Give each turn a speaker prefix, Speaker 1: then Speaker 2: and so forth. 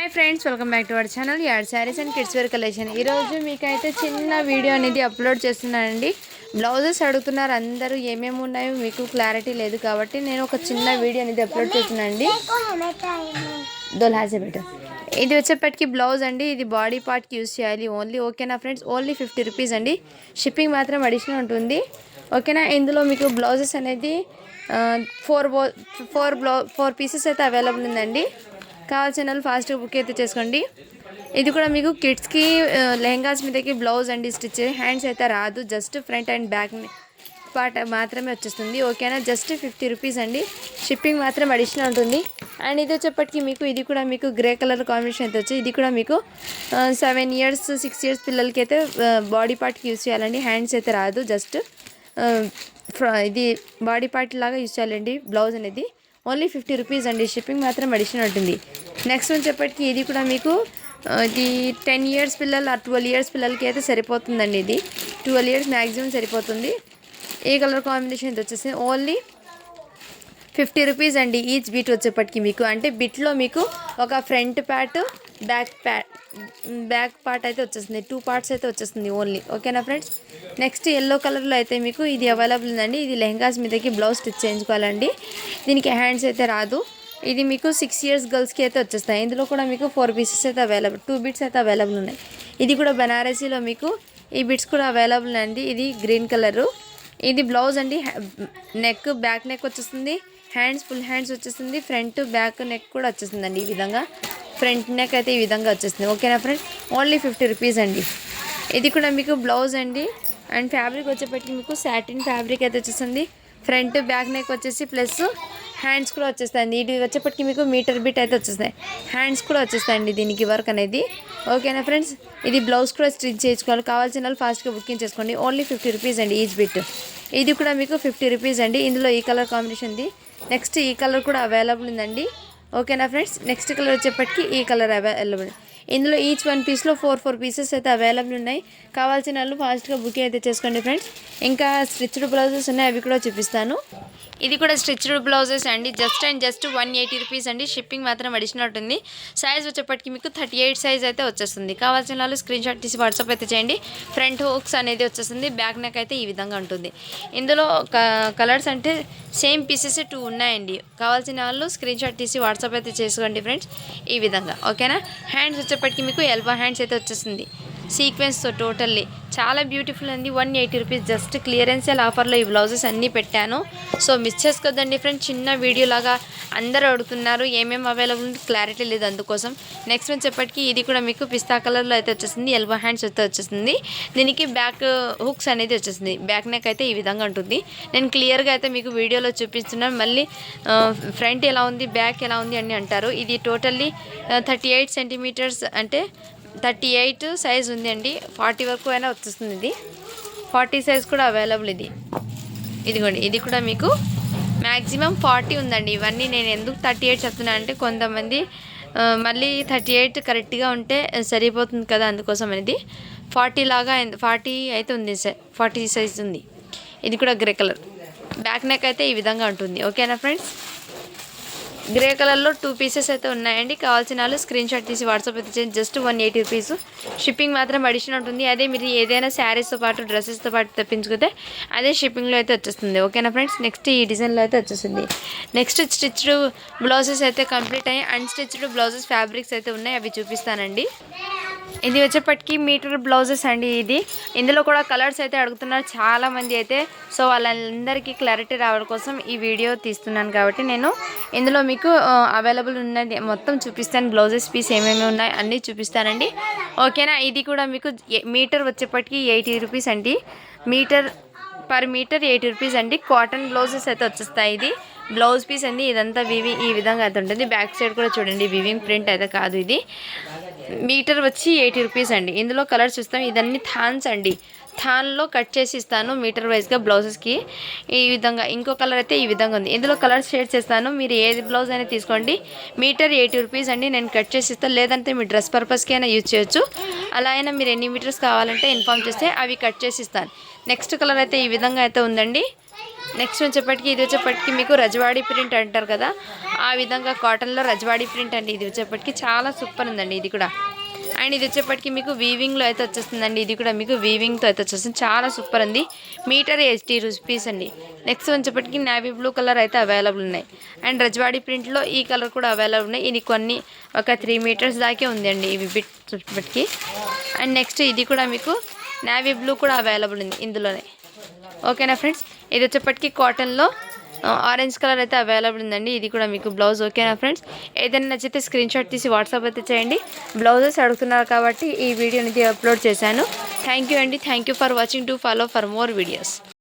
Speaker 1: Hi friends, welcome back to our channel add sarees and kids wear collection. ఈరోజు మీకైతే చిన్న video అనేది upload చేస్తున్నానండి. బ్లౌజెస్ అడుగుతున్నారు అందరూ, ఏమేమి ఉన్నాయో మీకు క్లారిటీ లేదు కాబట్టి నేను ఒక చిన్న వీడియో అనేది అప్లోడ్ చేస్తున్నానండి. దోల్హాజే బెటర్ ఇది వచ్చేప్పటికి బ్లౌజ్ అండి. ఇది బాడీ పార్ట్కి యూజ్ చేయాలి ఓన్లీ. ఓకేనా ఫ్రెండ్స్, ఓన్లీ 50 రూపీస్ అండి. షిప్పింగ్ మాత్రం అడిషనల్ ఉంటుంది. ఓకేనా, ఇందులో మీకు బ్లౌజెస్ అనేది 4 పీసెస్ అయితే అవైలబుల్ ఉందండి. కావాల్సిన వాళ్ళు ఫాస్ట్గా బుక్ అయితే చేసుకోండి. ఇది కూడా మీకు కిడ్స్కి లెహంగాస్ మీదకి బ్లౌజ్ అండి. స్టిచ్ హ్యాండ్స్ అయితే రాదు, just front and back part మాత్రమే వచ్చేస్తుంది. ఓకేనా, జస్ట్ 50 రూపీస్ అండి. షిప్పింగ్ మాత్రం అడిషనల్ ఉంటుంది. అండ్ ఇది వచ్చేప్పటికి మీకు ఇది కూడా మీకు గ్రే కలర్ కాంబినేషన్ అయితే వచ్చి, ఇది కూడా మీకు 7 ఇయర్స్ 6 ఇయర్స్ పిల్లలకి అయితే బాడీ పార్ట్కి యూజ్ చేయాలండి. హ్యాండ్స్ అయితే రాదు, జస్ట్ ఇది బాడీ పార్ట్ లాగా యూజ్ చేయాలండి. బ్లౌజ్ అనేది ఓన్లీ 50 రూపీస్ అండి. షిప్పింగ్ మాత్రం అడిషనల్ ఉంటుంది. నెక్స్ట్ వచ్చేప్పటికి ఇది కూడా మీకు ఇది 10 ఇయర్స్ పిల్లలు 12 ఇయర్స్ పిల్లలకి అయితే సరిపోతుందండి. ఇది 12 ఇయర్స్ మ్యాక్సిమం సరిపోతుంది. ఏ కలర్ కాంబినేషన్ ఇది వచ్చేసి ఓన్లీ 50 రూపీస్ అండి. ఈచ్ బీట్ వచ్చేప్పటికి మీకు అంటే బిట్లో మీకు ఒక ఫ్రంట్ ప్యాట్ బ్యాక్ పార్ట్ అయితే వచ్చేస్తుంది. 2 పార్ట్స్ అయితే వచ్చేస్తుంది ఓన్లీ. ఓకేనా ఫ్రెండ్స్, నెక్స్ట్ ఎల్లో కలర్లో అయితే మీకు ఇది అవైలబుల్ ఉందండి. ఇది లెహంగాస్ మీదకి బ్లౌజ్ స్టిచ్ చేయించుకోవాలండి. దీనికి హ్యాండ్స్ అయితే రాదు. ఇది మీకు 6 ఇయర్స్ గర్ల్స్కి అయితే వచ్చేస్తాయి. ఇందులో కూడా మీకు 4 పీసెస్ అయితే అవైలబుల్, 2 బిట్స్ అయితే అవైలబుల్ ఉన్నాయి. ఇది కూడా బనారసీలో మీకు ఈ బిట్స్ కూడా అవైలబుల్ అండి. ఇది గ్రీన్ కలరు. ఇది బ్లౌజ్ అండి. నెక్ బ్యాక్ నెక్ వచ్చేస్తుంది, హ్యాండ్స్ ఫుల్ హ్యాండ్స్ వచ్చేస్తుంది, ఫ్రంట్ బ్యాక్ నెక్ కూడా వచ్చేస్తుందండి. ఈ విధంగా ఫ్రంట్ నెక్ అయితే ఈ విధంగా వచ్చేస్తుంది. ఓకేనా ఫ్రెండ్స్, ఓన్లీ 50 రూపీస్ అండి. ఇది కూడా మీకు బ్లౌజ్ అండి. అండ్ ఫ్యాబ్రిక్ వచ్చేప్పటికి మీకు సాటిన్ ఫ్యాబ్రిక్ అయితే వచ్చేస్తుంది. ఫ్రంట్ బ్యాక్ నెక్ వచ్చేసి ప్లస్ హ్యాండ్స్ కూడా వచ్చేస్తాయండి. ఇది వచ్చేప్పటికి మీకు మీటర్ బిట్ అయితే వచ్చేస్తాయి. హ్యాండ్స్ కూడా వచ్చేస్తాయండి దీనికి వర్క్ అనేది. ఓకేనా ఫ్రెండ్స్, ఇది బ్లౌజ్ కూడా స్టిచ్ చేయించుకోవాలి. కావాల్సిన వాళ్ళు ఫాస్ట్గా బుకింగ్ చేసుకోండి. ఓన్లీ 50 రూపీస్ అండి ఈచ్ బిట్. ఇది కూడా మీకు 50 రూపీస్ అండి. ఇందులో ఈ కలర్ కాంబినేషన్ది, నెక్స్ట్ ఈ కలర్ కూడా అవైలబుల్ ఉందండి. ఓకేనా ఫ్రెండ్స్, నెక్స్ట్ కలర్ వచ్చేప్పటికి ఈ కలర్ అవైలబుల్. ఇందులో ఈచ్ 1 పీస్లో 4 పీసెస్ అయితే అవైలబుల్ ఉన్నాయి. కావాల్సిన వాళ్ళు ఫాస్ట్గా బుకింగ్ అయితే చేసుకోండి ఫ్రెండ్స్. ఇంకా స్టిచ్డ్ బ్లౌజెస్ ఉన్నాయి, అవి కూడా చూపిస్తాను. ఇది కూడా స్టిచ్డ్ బ్లౌజెస్ అండి. జస్ట్ 180 రూపీస్ అండి. షిప్పింగ్ మాత్రం అడిషనల్ ఉంటుంది. సైజ్ వచ్చేప్పటికి మీకు 38 సైజ్ అయితే వచ్చేస్తుంది. కావాల్సిన వాళ్ళు స్క్రీన్ షాట్ తీసి వాట్సాప్ అయితే చేయండి. ఫ్రంట్ హుక్స్ అనేది వచ్చేస్తుంది, బ్యాక్ నెక్ అయితే ఈ విధంగా ఉంటుంది. ఇందులో కలర్స్ అంటే సేమ్ పీసెస్ 2 ఉన్నాయండి. కావాల్సిన వాళ్ళు స్క్రీన్ షాట్ తీసి వాట్సాప్ అయితే చేసుకోండి ఫ్రెండ్స్, ఈ విధంగా. ఓకేనా, హ్యాండ్స్ వచ్చేప్పటికి మీకు ఎల్బో హ్యాండ్స్ అయితే వచ్చేస్తుంది సీక్వెన్స్తో. టోటల్లీ చాలా బ్యూటిఫుల్ అండి. 180 రూపీస్ జస్ట్ క్లియరెన్స్ సేల్ ఆఫర్లో ఈ బ్లౌజెస్ అన్నీ పెట్టాను. సో మిస్ చేసుకోద్దండి ఫ్రెండ్స్. చిన్న వీడియో లాగా అందరూ అడుగుతున్నారు, ఏమేమి అవైలబుల్ ఉంది క్లారిటీ లేదు, అందుకోసం. నెక్స్ట్ వచ్చేప్పటికి ఇది కూడా మీకు పిస్తా కలర్లో అయితే వచ్చేస్తుంది. ఎల్బో హ్యాండ్స్ అయితే వచ్చేస్తుంది. దీనికి బ్యాక్ హుక్స్ అనేది వచ్చేస్తుంది. బ్యాక్ నెక్ అయితే ఈ విధంగా ఉంటుంది. నేను క్లియర్గా అయితే మీకు వీడియోలో చూపిస్తున్నాను. మళ్ళీ ఫ్రంట్ ఎలా ఉంది బ్యాక్ ఎలా ఉంది అని అంటారు. ఇది టోటల్లీ 38 సెంటీమీటర్స్ అంటే 38 సైజ్ ఉంది అండి. 40 వరకు అయినా వచ్చేస్తుంది. ఇది 40 సైజ్ కూడా అవైలబుల్. ఇదిగోండి, ఇది కూడా మీకు మ్యాక్సిమం 40 ఉందండి. ఇవన్నీ నేను ఎందుకు 38 చెప్తున్నాను అంటే కొంతమంది మళ్ళీ 38 కరెక్ట్గా ఉంటే సరిపోతుంది కదా, అందుకోసం అనేది 40 లాగా 40 అయితే ఉంది. 40 సైజ్ ఉంది. ఇది కూడా గ్రే కలర్. బ్యాక్ నెక్ అయితే ఈ విధంగా ఉంటుంది. ఓకేనా ఫ్రెండ్స్, గ్రే కలర్లో 2 పీసెస్ అయితే ఉన్నాయండి. కావాల్సిన వాళ్ళు స్క్రీన్ షాట్ తీసి వాట్సాప్ అయితే చేయండి. Just 180 rupees. షిప్పింగ్ మాత్రం అడిషనల్ ఉంటుంది. అదే మీరు ఏదైనా శారీస్తో పాటు డ్రెస్సెస్తో పాటు తెప్పించుకుంటే అదే షిప్పింగ్లో అయితే వచ్చేస్తుంది. ఓకేనా ఫ్రెండ్స్, నెక్స్ట్ ఈ డిజైన్లో అయితే వచ్చేస్తుంది. నెక్స్ట్ స్టిచ్డ్ బ్లౌజెస్ అయితే కంప్లీట్ అయ్యి అన్స్టిచ్డ్ బ్లౌజెస్ ఫ్యాబ్రిక్స్ అయితే ఉన్నాయి, అవి చూపిస్తానండి. ఇది వచ్చేప్పటికి మీటర్ బ్లౌజెస్ అండి. ఇందులో కూడా కలర్స్ అయితే అడుగుతున్నారు చాలామంది అయితే. సో వాళ్ళందరికీ క్లారిటీ రావడం కోసం ఈ వీడియో తీస్తున్నాను కాబట్టి నేను ఇందులో మీకు అవైలబుల్ ఉన్నది మొత్తం చూపిస్తాను. బ్లౌజెస్ పీస్ ఏమేమి ఉన్నాయి అన్నీ చూపిస్తానండి. ఓకేనా, ఇది కూడా మీకు మీటర్ వచ్చేప్పటికి 80 రూపీస్ అండి. పర్ మీటర్ 80 రూపీస్ అండి. కాటన్ బ్లౌజెస్ అయితే వచ్చేస్తాయి. ఇది బ్లౌజ్ పీస్ అండి. ఇదంతా వివింగ్ ఈ విధంగా అయితే ఉంటుంది. బ్యాక్ సైడ్ కూడా చూడండి, వివింగ్ ప్రింట్ అయితే కాదు. ఇది మీటర్ వచ్చి 80 రూపీస్ అండి. ఇందులో కలర్స్ చూస్తాం. ఇదన్నీ థాన్స్ అండి. థాన్లో కట్ చేసి ఇస్తాను మీటర్ వైజ్గా బ్లౌజెస్కి. ఈ విధంగా ఇంకో కలర్ అయితే ఈ విధంగా ఉంది. ఇందులో కలర్స్ షేడ్ చేస్తాను. మీరు ఏది బ్లౌజ్ అయినా తీసుకోండి. మీటర్ 80 రూపీస్ అండి. నేను కట్ చేసి ఇస్తాను, లేదంటే మీ డ్రెస్ పర్పస్కి అయినా యూజ్ చేయొచ్చు. అలా అయినా మీరు ఎన్ని మీటర్స్ కావాలంటే ఇన్ఫామ్ చేస్తే అవి కట్ చేసి ఇస్తాను. నెక్స్ట్ కలర్ అయితే ఈ విధంగా అయితే ఉందండి. నెక్స్ట్ వచ్చేప్పటికి ఇది వచ్చేప్పటికి మీకు రజవాడీ ప్రింట్ అంటారు కదా, ఆ విధంగా కాటన్లో రజవాడీ ప్రింట్ అండి. ఇది వచ్చేప్పటికి చాలా సూపర్ ఉందండి ఇది కూడా. అండ్ ఇది వచ్చేప్పటికి మీకు వీవింగ్లో అయితే వచ్చేస్తుందండి. ఇది కూడా మీకు వీవింగ్తో అయితే వచ్చేస్తుంది, చాలా సూపర్ ఉంది. మీటర్ 80 రూపీస్ అండి. నెక్స్ట్ వచ్చేప్పటికి నేవీ బ్లూ కలర్ అయితే అవైలబుల్ ఉన్నాయి. అండ్ రజవాడీ ప్రింట్లో ఈ కలర్ కూడా అవైలబుల్ ఉన్నాయి. ఇది కొన్ని ఒక 3 మీటర్స్ దాకే ఉంది అండి ఇవి బిట్ వచ్చేప్పటికి. అండ్ నెక్స్ట్ ఇది కూడా మీకు నేవీ బ్లూ కూడా అవైలబుల్ ఉంది ఇందులోనే. ఓకేనా ఫ్రెండ్స్, ఇది వచ్చేప్పటికి కాటన్లో ఆరెంజ్ కలర్ అయితే అవైలబుల్ ఉందండి. ఇది కూడా మీకు బ్లౌజ్. ఓకేనా ఫ్రెండ్స్, ఏదైనా నచ్చితే స్క్రీన్ షాట్ తీసి వాట్సాప్ అయితే చేయండి. బ్లౌజెస్ అడుగుతున్నారు కాబట్టి ఈ వీడియోని అప్లోడ్ చేశాను. థ్యాంక్ యూ అండి. Thank you for watching. To follow for more videos.